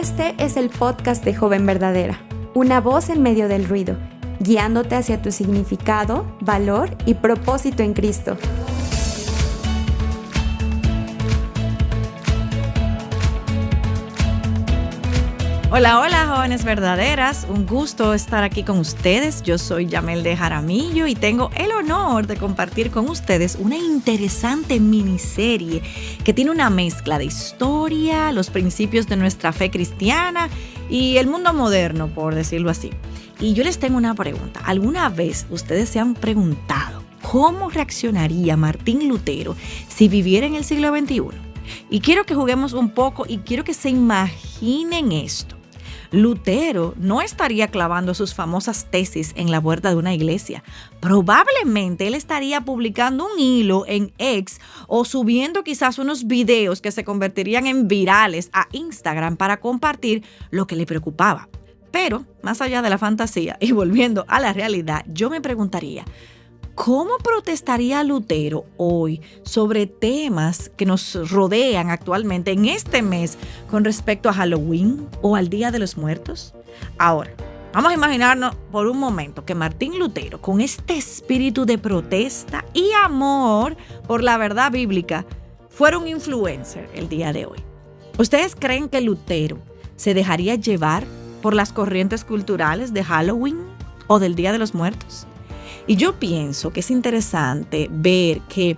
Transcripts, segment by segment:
Este es el podcast de Joven Verdadera, una voz en medio del ruido, guiándote hacia tu significado, valor y propósito en Cristo. Hola, hola, jóvenes verdaderas. Un gusto estar aquí con ustedes. Yo soy Yamel de Jaramillo y tengo el honor de compartir con ustedes una interesante miniserie que tiene una mezcla de historia, los principios de nuestra fe cristiana y el mundo moderno, por decirlo así. Y yo les tengo una pregunta. ¿Alguna vez ustedes se han preguntado cómo reaccionaría Martín Lutero si viviera en el siglo XXI? Y quiero que juguemos un poco y quiero que se imaginen esto. Lutero no estaría clavando sus famosas tesis en la puerta de una iglesia. Probablemente él estaría publicando un hilo en X o subiendo quizás unos videos que se convertirían en virales a Instagram para compartir lo que le preocupaba. Pero, más allá de la fantasía y volviendo a la realidad, yo me preguntaría, ¿cómo protestaría Lutero hoy sobre temas que nos rodean actualmente en este mes con respecto a Halloween o al Día de los Muertos? Ahora, vamos a imaginarnos por un momento que Martín Lutero, con este espíritu de protesta y amor por la verdad bíblica, fuera un influencer el día de hoy. ¿Ustedes creen que Lutero se dejaría llevar por las corrientes culturales de Halloween o del Día de los Muertos? Y yo pienso que es interesante ver que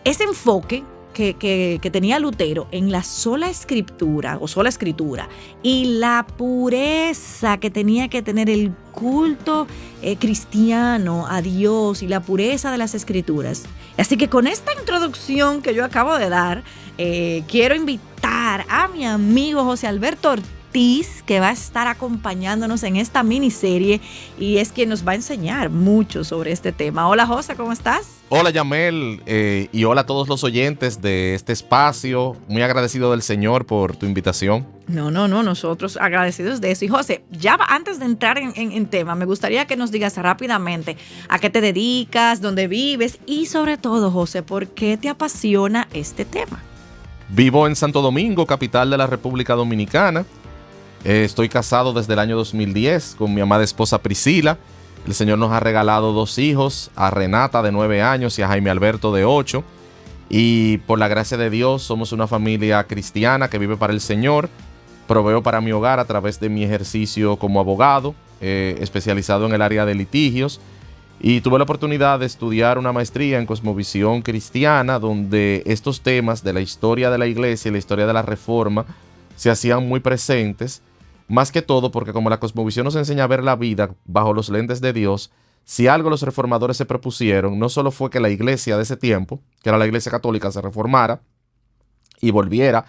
ese enfoque que tenía Lutero en la sola escritura y la pureza que tenía que tener el culto cristiano a Dios y la pureza de las escrituras. Así que con esta introducción que yo acabo de dar, quiero invitar a mi amigo José Alberto Ortiz, que va a estar acompañándonos en esta miniserie y es quien nos va a enseñar mucho sobre este tema. Hola José, ¿cómo estás? Hola Yamel y hola a todos los oyentes de este espacio. Muy agradecido del Señor por tu invitación. No, nosotros agradecidos de eso. Y José, ya antes de entrar en tema, me gustaría que nos digas rápidamente a qué te dedicas, dónde vives y sobre todo, José, ¿por qué te apasiona este tema? Vivo en Santo Domingo, capital de la República Dominicana. Estoy casado desde el año 2010 con mi amada esposa Priscila. El Señor nos ha regalado 2 hijos, a Renata de 9 años y a Jaime Alberto de 8. Y por la gracia de Dios somos una familia cristiana que vive para el Señor. Proveo para mi hogar a través de mi ejercicio como abogado, especializado en el área de litigios. Y tuve la oportunidad de estudiar una maestría en cosmovisión cristiana, donde estos temas de la historia de la iglesia y la historia de la reforma se hacían muy presentes. Más que todo porque como la cosmovisión nos enseña a ver la vida bajo los lentes de Dios, si algo los reformadores se propusieron, no solo fue que la iglesia de ese tiempo, que era la iglesia católica, se reformara y volviera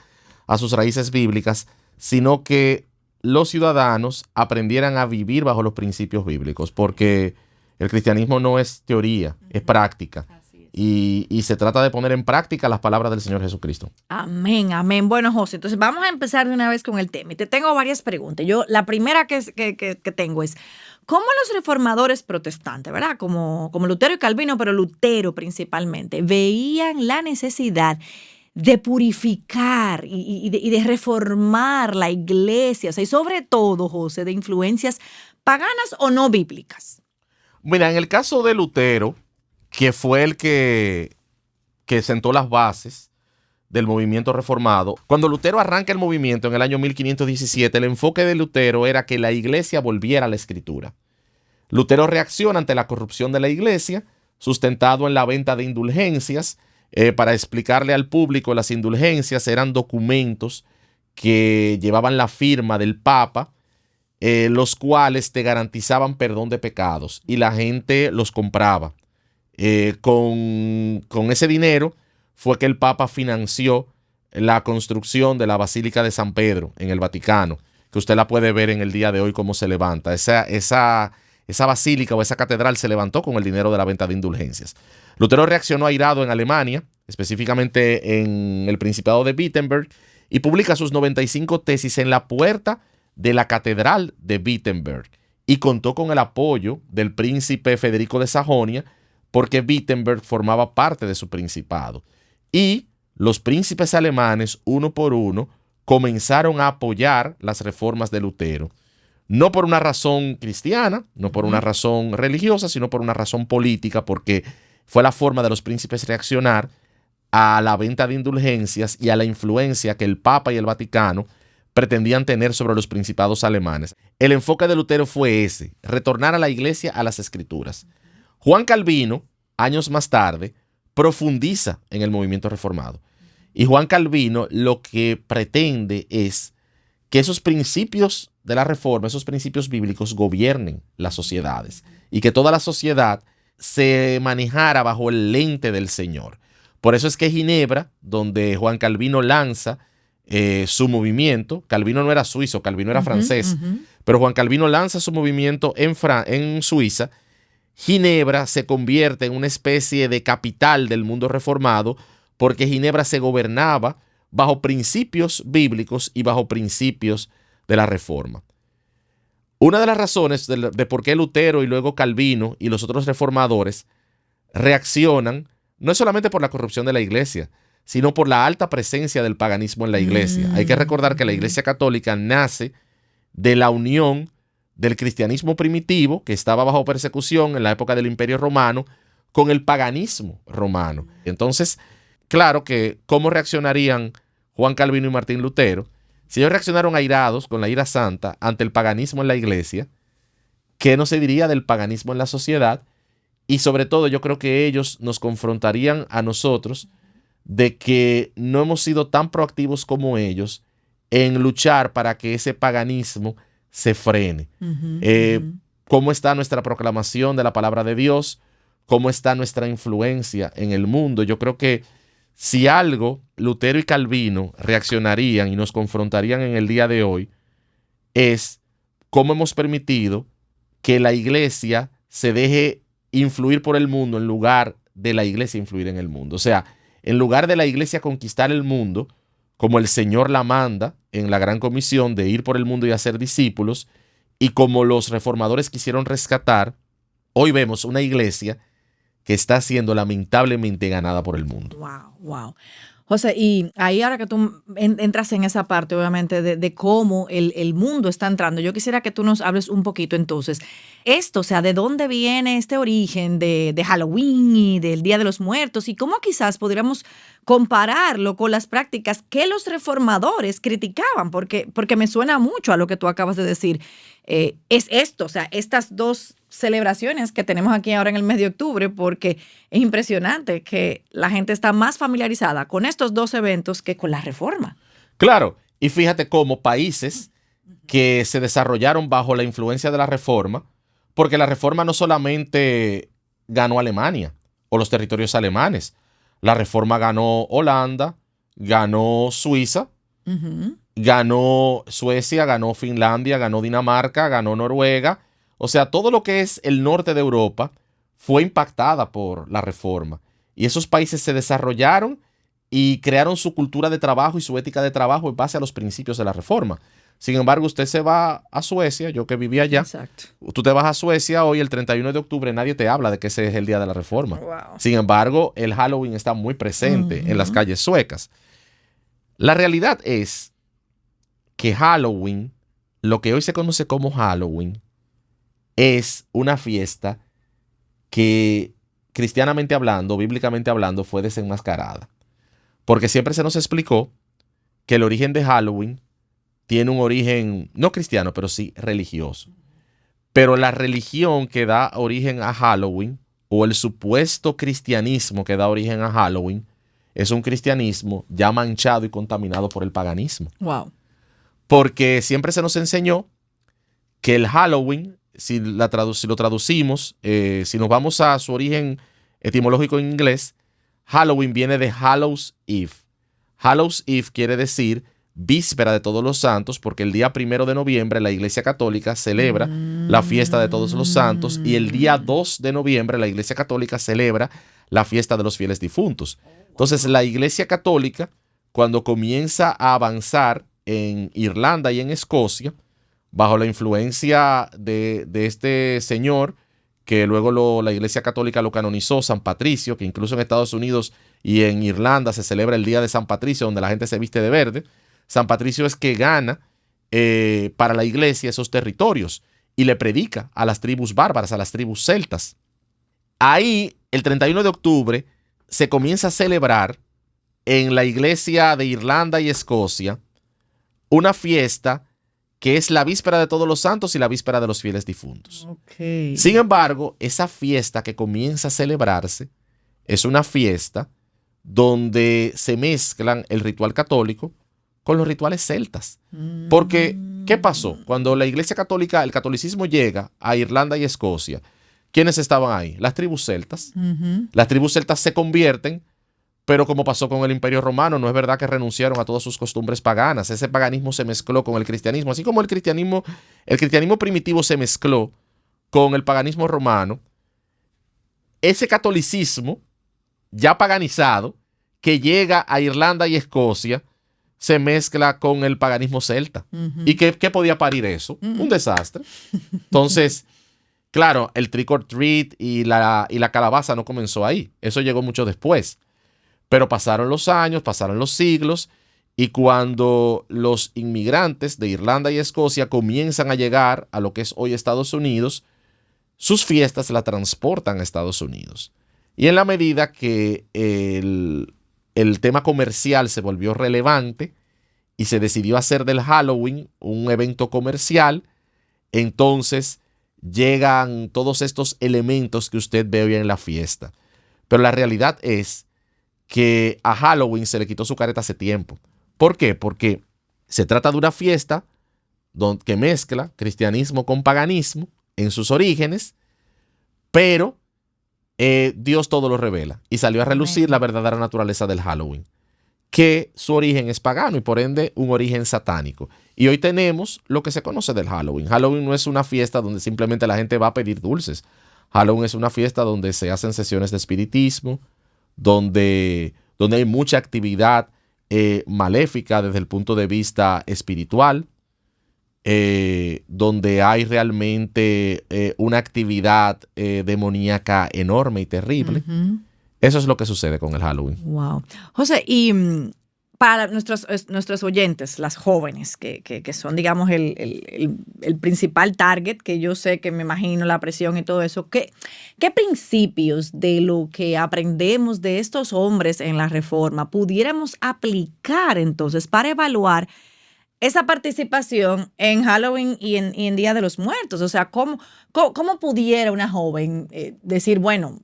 a sus raíces bíblicas, sino que los ciudadanos aprendieran a vivir bajo los principios bíblicos, porque el cristianismo no es teoría, es práctica. Y se trata de poner en práctica las palabras del Señor Jesucristo. Amén, amén. Bueno, José, entonces vamos a empezar de una vez con el tema. Y te tengo varias preguntas. La primera que tengo es, ¿cómo los reformadores protestantes, ¿verdad? Como Lutero y Calvino, pero Lutero principalmente, veían la necesidad de purificar y de reformar la iglesia? O sea, y sobre todo, José, de influencias paganas o no bíblicas. Mira, en el caso de Lutero, que fue el que sentó las bases del movimiento reformado. Cuando Lutero arranca el movimiento en el año 1517, el enfoque de Lutero era que la iglesia volviera a la escritura. Lutero reacciona ante la corrupción de la iglesia, sustentado en la venta de indulgencias. Para explicarle al público, las indulgencias eran documentos que llevaban la firma del Papa, los cuales te garantizaban perdón de pecados y la gente los compraba. Con ese dinero fue que el Papa financió la construcción de la Basílica de San Pedro en el Vaticano, que usted la puede ver en el día de hoy cómo se levanta. Esa basílica o esa catedral se levantó con el dinero de la venta de indulgencias. Lutero reaccionó airado en Alemania, específicamente en el Principado de Wittenberg, y publica sus 95 tesis en la puerta de la Catedral de Wittenberg y contó con el apoyo del príncipe Federico de Sajonia, porque Wittenberg formaba parte de su principado. Y los príncipes alemanes, uno por uno, comenzaron a apoyar las reformas de Lutero. No por una razón cristiana, no por una razón religiosa, sino por una razón política, porque fue la forma de los príncipes reaccionar a la venta de indulgencias y a la influencia que el Papa y el Vaticano pretendían tener sobre los principados alemanes. El enfoque de Lutero fue ese, retornar a la iglesia a las escrituras. Juan Calvino, años más tarde, profundiza en el movimiento reformado. Y Juan Calvino lo que pretende es que esos principios de la reforma, esos principios bíblicos gobiernen las sociedades y que toda la sociedad se manejara bajo el lente del Señor. Por eso es que Ginebra, donde Juan Calvino lanza su movimiento, Calvino no era suizo, Calvino era francés, pero Juan Calvino lanza su movimiento en Suiza. Ginebra se convierte en una especie de capital del mundo reformado porque Ginebra se gobernaba bajo principios bíblicos y bajo principios de la reforma. Una de las razones de por qué Lutero y luego Calvino y los otros reformadores reaccionan no es solamente por la corrupción de la iglesia, sino por la alta presencia del paganismo en la iglesia. Hay que recordar que la iglesia católica nace de la unión del cristianismo primitivo, que estaba bajo persecución en la época del Imperio Romano, con el paganismo romano. Entonces, claro que ¿cómo reaccionarían Juan Calvino y Martín Lutero? Si ellos reaccionaron airados con la ira santa ante el paganismo en la iglesia, ¿qué no se diría del paganismo en la sociedad? Y sobre todo yo creo que ellos nos confrontarían a nosotros de que no hemos sido tan proactivos como ellos en luchar para que ese paganismo se frene. ¿Cómo está nuestra proclamación de la palabra de Dios? ¿Cómo está nuestra influencia en el mundo? Yo creo que si algo Lutero y Calvino reaccionarían y nos confrontarían en el día de hoy es cómo hemos permitido que la iglesia se deje influir por el mundo en lugar de la iglesia influir en el mundo. O sea, en lugar de la iglesia conquistar el mundo, como el Señor la manda en la gran comisión de ir por el mundo y hacer discípulos, y como los reformadores quisieron rescatar, hoy vemos una iglesia que está siendo lamentablemente ganada por el mundo. Wow. José, y ahí ahora que tú entras en esa parte, obviamente, de cómo el mundo está entrando, yo quisiera que tú nos hables un poquito entonces. Esto, o sea, ¿de dónde viene este origen de Halloween y del Día de los Muertos? Y cómo quizás podríamos compararlo con las prácticas que los reformadores criticaban, porque me suena mucho a lo que tú acabas de decir. Es esto, o sea, estas dos celebraciones que tenemos aquí ahora en el mes de octubre, porque es impresionante que la gente está más familiarizada con estos dos eventos que con la reforma. Claro, y fíjate cómo países que se desarrollaron bajo la influencia de la reforma, porque la reforma no solamente ganó Alemania o los territorios alemanes, la reforma ganó Holanda, ganó Suiza, ganó Suecia, ganó Finlandia, ganó Dinamarca, ganó Noruega. O sea, todo lo que es el norte de Europa fue impactada por la reforma. Y esos países se desarrollaron y crearon su cultura de trabajo y su ética de trabajo en base a los principios de la reforma. Sin embargo, usted se va a Suecia, yo que vivía allá, Exacto. Tú te vas a Suecia hoy, el 31 de octubre, nadie te habla de que ese es el día de la reforma. Wow. Sin embargo, el Halloween está muy presente en las calles suecas. La realidad es que Halloween, lo que hoy se conoce como Halloween, es una fiesta que, cristianamente hablando, bíblicamente hablando, fue desenmascarada. Porque siempre se nos explicó que el origen de Halloween tiene un origen, no cristiano, pero sí religioso. Pero la religión que da origen a Halloween, o el supuesto cristianismo que da origen a Halloween, es un cristianismo ya manchado y contaminado por el paganismo. Wow. Porque siempre se nos enseñó que el Halloween, si lo traducimos, si nos vamos a su origen etimológico en inglés, Halloween viene de Hallows Eve. Hallows Eve quiere decir víspera de Todos los Santos, porque el día 1 de noviembre la Iglesia Católica celebra la fiesta de Todos los Santos y el día 2 de noviembre la Iglesia Católica celebra la fiesta de los fieles difuntos. Entonces la Iglesia Católica, cuando comienza a avanzar en Irlanda y en Escocia, bajo la influencia de este señor, que luego la Iglesia Católica lo canonizó, San Patricio, que incluso en Estados Unidos y en Irlanda se celebra el Día de San Patricio, donde la gente se viste de verde. San Patricio es que gana para la iglesia esos territorios y le predica a las tribus bárbaras, a las tribus celtas. Ahí, el 31 de octubre, se comienza a celebrar en la iglesia de Irlanda y Escocia una fiesta que es la víspera de Todos los Santos y la víspera de los fieles difuntos. Okay. Sin embargo, esa fiesta que comienza a celebrarse es una fiesta donde se mezclan el ritual católico con los rituales celtas. Porque, ¿qué pasó? Cuando la iglesia católica, el catolicismo llega a Irlanda y Escocia, ¿quiénes estaban ahí? Las tribus celtas. Las tribus celtas se convierten, pero como pasó con el Imperio Romano, no es verdad que renunciaron a todas sus costumbres paganas. Ese paganismo se mezcló con el cristianismo. Así como el cristianismo primitivo se mezcló con el paganismo romano, ese catolicismo ya paganizado que llega a Irlanda y Escocia se mezcla con el paganismo celta. ¿Y qué podía parir eso? Un desastre. Entonces, claro, el trick or treat y la calabaza no comenzó ahí. Eso llegó mucho después. Pero pasaron los años, pasaron los siglos, y cuando los inmigrantes de Irlanda y Escocia comienzan a llegar a lo que es hoy Estados Unidos, sus fiestas la transportan a Estados Unidos. Y en la medida que el tema comercial se volvió relevante y se decidió hacer del Halloween un evento comercial, entonces llegan todos estos elementos que usted ve hoy en la fiesta. Pero la realidad es que a Halloween se le quitó su careta hace tiempo. ¿Por qué? Porque se trata de una fiesta que mezcla cristianismo con paganismo en sus orígenes, pero Dios todo lo revela y salió a relucir la verdadera naturaleza del Halloween, que su origen es pagano y por ende un origen satánico. Y hoy tenemos lo que se conoce del Halloween. Halloween no es una fiesta donde simplemente la gente va a pedir dulces. Halloween es una fiesta donde se hacen sesiones de espiritismo, donde hay mucha actividad maléfica desde el punto de vista espiritual, donde hay realmente una actividad demoníaca enorme y terrible. Eso es lo que sucede con el Halloween. Wow. José, y para nuestros oyentes, las jóvenes, que son, digamos, el principal target, que yo sé que me imagino la presión y todo eso, ¿qué principios de lo que aprendemos de estos hombres en la Reforma pudiéramos aplicar entonces para evaluar esa participación en Halloween y en Día de los Muertos? O sea, ¿cómo pudiera una joven decir, bueno,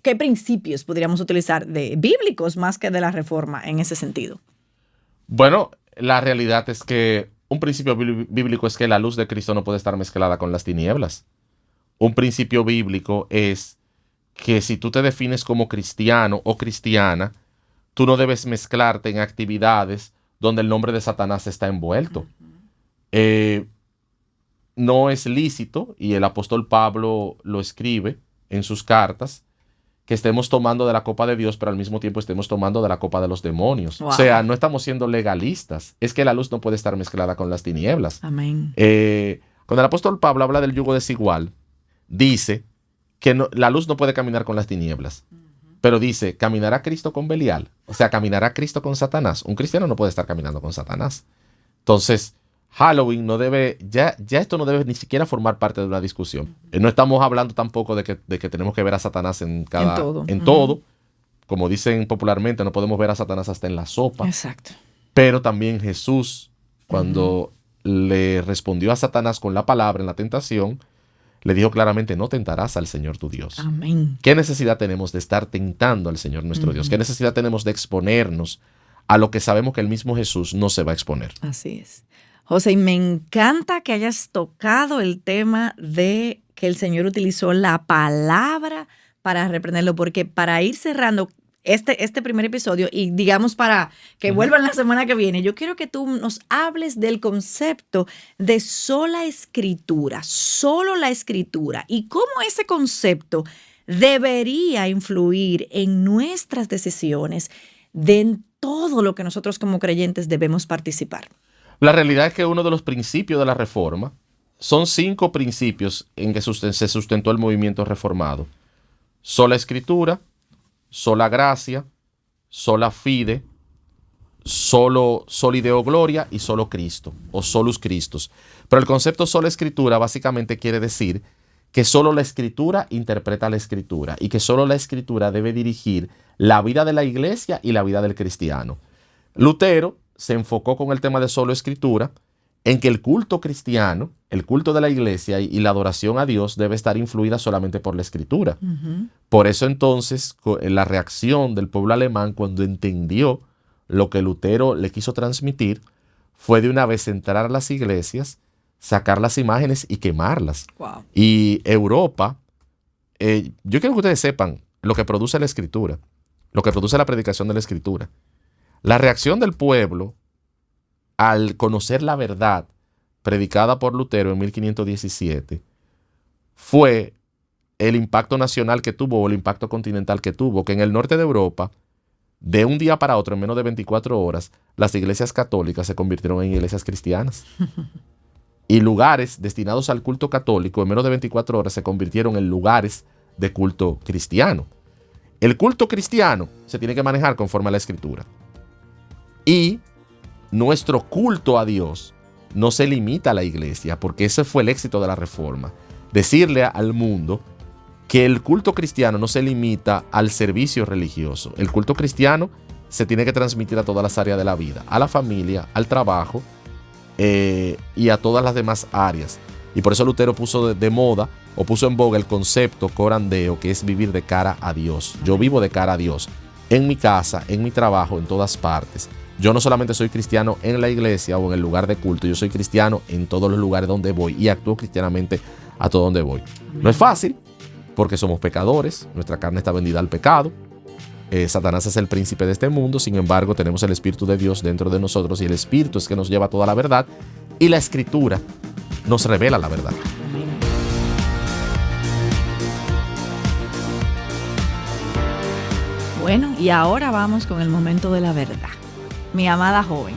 qué principios podríamos utilizar de bíblicos más que de la Reforma en ese sentido? Bueno, la realidad es que un principio bíblico es que la luz de Cristo no puede estar mezclada con las tinieblas. Un principio bíblico es que si tú te defines como cristiano o cristiana, tú no debes mezclarte en actividades donde el nombre de Satanás está envuelto. No es lícito, y el apóstol Pablo lo escribe en sus cartas, que estemos tomando de la copa de Dios, pero al mismo tiempo estemos tomando de la copa de los demonios. Wow. O sea, no estamos siendo legalistas. Es que la luz no puede estar mezclada con las tinieblas. Amén. Cuando el apóstol Pablo habla del yugo desigual, dice que la luz no puede caminar con las tinieblas. Pero dice, ¿caminará Cristo con Belial? O sea, ¿caminará Cristo con Satanás? Un cristiano no puede estar caminando con Satanás. Entonces, Halloween no debe, ya esto no debe ni siquiera formar parte de una discusión. No estamos hablando tampoco de que tenemos que ver a Satanás en todo. Como dicen popularmente, no podemos ver a Satanás hasta en la sopa. Exacto. Pero también Jesús, cuando le respondió a Satanás con la palabra en la tentación, le dijo claramente, no tentarás al Señor tu Dios. Amén. ¿Qué necesidad tenemos de estar tentando al Señor nuestro Dios? ¿Qué necesidad tenemos de exponernos a lo que sabemos que el mismo Jesús no se va a exponer? Así es. José, y me encanta que hayas tocado el tema de que el Señor utilizó la palabra para reprenderlo, porque para ir cerrando este primer episodio y digamos para que vuelvan la semana que viene, yo quiero que tú nos hables del concepto de sola escritura, solo la escritura, y cómo ese concepto debería influir en nuestras decisiones, en todo lo que nosotros como creyentes debemos participar. La realidad es que uno de los principios de la Reforma son 5 principios en que se sustentó el movimiento reformado: sola escritura, sola gracia, sola fide, solo Deo Gloria y solo Cristo, o solus Christus. Pero el concepto sola escritura básicamente quiere decir que solo la escritura interpreta la escritura y que solo la escritura debe dirigir la vida de la iglesia y la vida del cristiano. Lutero se enfocó con el tema de solo escritura en que el culto cristiano, el culto de la iglesia y la adoración a Dios debe estar influida solamente por la escritura. Por eso entonces la reacción del pueblo alemán cuando entendió lo que Lutero le quiso transmitir fue de una vez entrar a las iglesias, sacar las imágenes y quemarlas. Wow. Y Europa, yo quiero que ustedes sepan lo que produce la escritura, lo que produce la predicación de la escritura. La reacción del pueblo al conocer la verdad predicada por Lutero en 1517 fue el impacto nacional que tuvo o el impacto continental que tuvo, que en el norte de Europa, de un día para otro, en menos de 24 horas, las iglesias católicas se convirtieron en iglesias cristianas. Y lugares destinados al culto católico, en menos de 24 horas, se convirtieron en lugares de culto cristiano. El culto cristiano se tiene que manejar conforme a la escritura. Y nuestro culto a Dios no se limita a la iglesia, porque ese fue el éxito de la Reforma. Decirle al mundo que el culto cristiano no se limita al servicio religioso. El culto cristiano se tiene que transmitir a todas las áreas de la vida, a la familia, al trabajo y a todas las demás áreas. Y por eso Lutero puso de moda o puso en boga el concepto coram Deo, que es vivir de cara a Dios. Yo vivo de cara a Dios, en mi casa, en mi trabajo, en todas partes. Yo no solamente soy cristiano en la iglesia o en el lugar de culto, yo soy cristiano en todos los lugares donde voy y actúo cristianamente a todo donde voy. No es fácil, porque somos pecadores, nuestra carne está vendida al pecado, Satanás es el príncipe de este mundo, sin embargo tenemos el Espíritu de Dios dentro de nosotros y el Espíritu es que nos lleva a toda la verdad y la Escritura nos revela la verdad. Bueno, y ahora vamos con el momento de la verdad. Mi amada joven,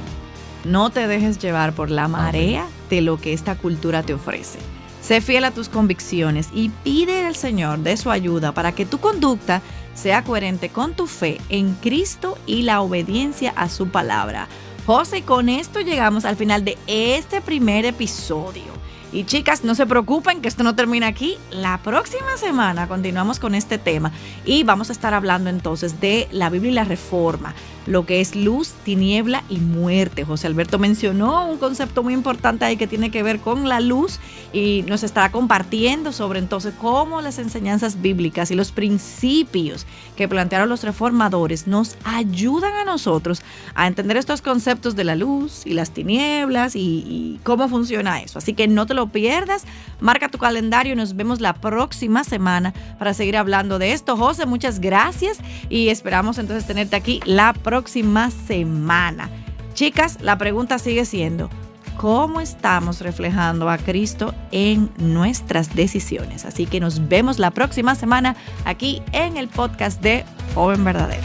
no te dejes llevar por la marea de lo que esta cultura te ofrece. Sé fiel a tus convicciones y pide al Señor de su ayuda para que tu conducta sea coherente con tu fe en Cristo y la obediencia a su palabra. José, con esto llegamos al final de este primer episodio. Y chicas, no se preocupen que esto no termina aquí. La próxima semana continuamos con este tema y vamos a estar hablando entonces de la Biblia y la Reforma, lo que es luz, tiniebla y muerte. José Alberto mencionó un concepto muy importante ahí que tiene que ver con la luz y nos estará compartiendo sobre entonces cómo las enseñanzas bíblicas y los principios que plantearon los reformadores nos ayudan a nosotros a entender estos conceptos de la luz y las tinieblas y cómo funciona eso. Así que no te lo pierdas, marca tu calendario y nos vemos la próxima semana para seguir hablando de esto. José, muchas gracias y esperamos entonces tenerte aquí la próxima semana. Chicas, la pregunta sigue siendo: ¿cómo estamos reflejando a Cristo en nuestras decisiones? Así que nos vemos la próxima semana aquí en el podcast de Joven Verdadera.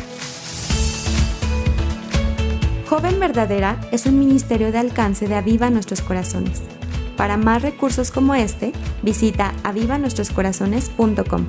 Joven Verdadera es un ministerio de alcance de Aviva Nuestros Corazones. Para más recursos como este, visita avivanuestroscorazones.com.